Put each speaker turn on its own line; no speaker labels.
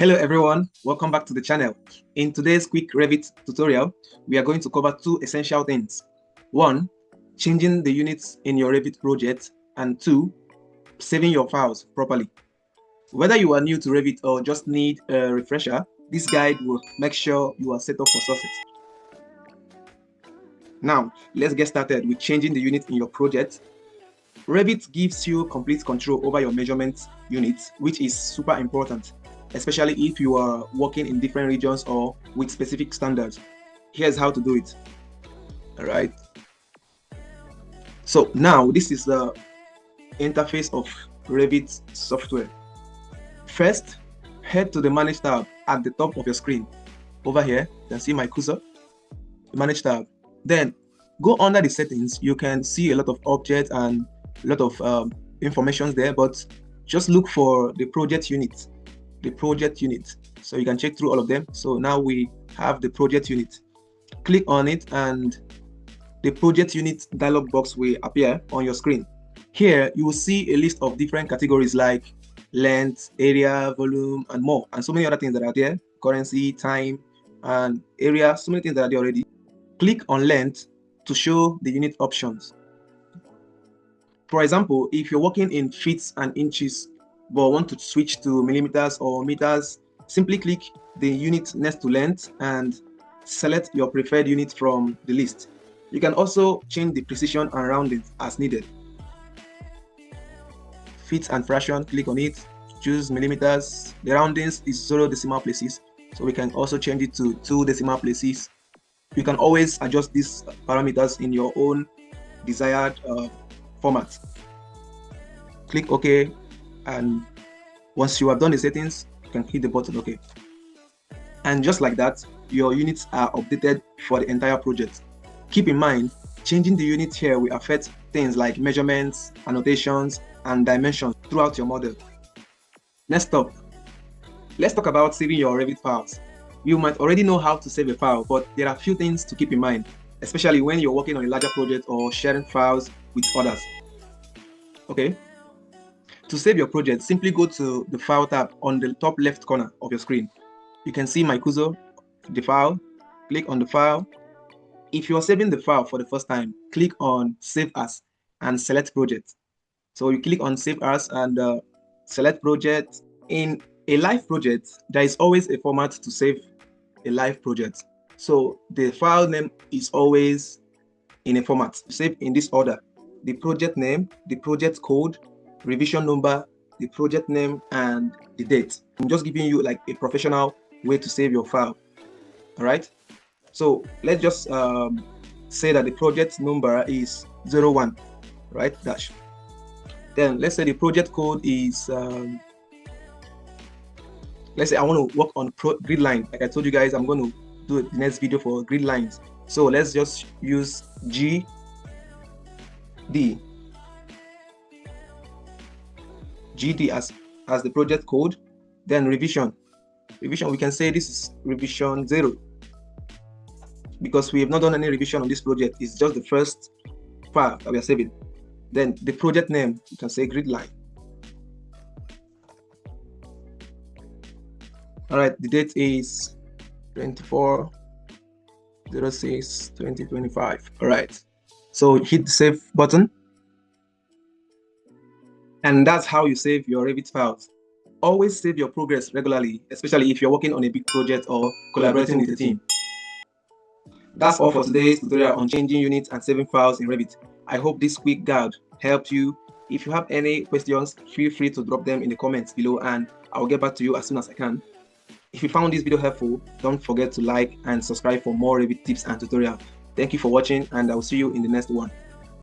Hello everyone, welcome back to the channel. In today's quick Revit tutorial, we are going to cover two essential things. One, changing the units in your Revit project, and two, saving your files properly. Whether you are new to Revit or just need a refresher, this guide will make sure you are set up for success. Now, let's get started with changing the unit in your project. Revit gives you complete control over your measurement units, which is super important, especially if you are working in different regions or with specific standards. Here's how to do it. All right. So now this is the interface of Revit software. First, head to the Manage tab at the top of your screen. Over here, you can see my cursor, the Manage tab. Then go under the settings. You can see a lot of objects and a lot of information there, but just look for the project unit. So you can check through all of them. So now we have the project unit. Click on it and the project unit dialog box will appear on your screen. Here you will see a list of different categories like length, area, volume, and more, and so many other things that are there: currency, time, and area. So many things that are there already. Click on length to show the unit options. For example, if you're working in feet and inches but want to switch to millimeters or meters, simply click the unit next to length and select your preferred unit from the list. You can also change the precision and rounding as needed. Feet and fraction, click on it, choose millimeters. The roundings is 0 decimal places, so we can also change it to 2 decimal places. You can always adjust these parameters in your own desired format. Click OK, and once you have done the settings, you can hit the button OK. And just like that, your units are updated for the entire project. Keep in mind, changing the unit here will affect things like measurements, annotations, and dimensions throughout your model. Next up, let's talk about saving your Revit files. You might already know how to save a file, but there are a few things to keep in mind, especially when you're working on a larger project or sharing files with others. Okay. To save your project, simply go to the File tab on the top left corner of your screen. You can see my cursor, the file. Click on the file. If you're saving the file for the first time, click on Save As and select Project. So you click on Save As and select Project. In a live project, there is always a format to save a live project. So the file name is always in a format. Save in this order: the project name, the project code, revision number, the project name, and the date. I'm just giving you like a professional way to save your file. All right. So let's just say that the project number is 01, right? Dash. Then let's say the project code is, let's say I want to work on grid line. Like I told you guys, I'm going to do the next video for grid lines. So let's just use GD. as the project code. Then revision, we can say this is revision 0 because we have not done any revision on this project. It's just the first file that we are saving. Then the project name, you can say grid line. All right, the date is 24/06/2025. all right, so hit the save button. And that's how you save your Revit files. Always save your progress regularly, especially if you're working on a big project or collaborating with a team. That's all for today's tutorial on changing units and saving files in Revit. I hope this quick guide helped you. If you have any questions, feel free to drop them in the comments below and I'll get back to you as soon as I can. If you found this video helpful, don't forget to like and subscribe for more Revit tips and tutorials. Thank you for watching and I will see you in the next one.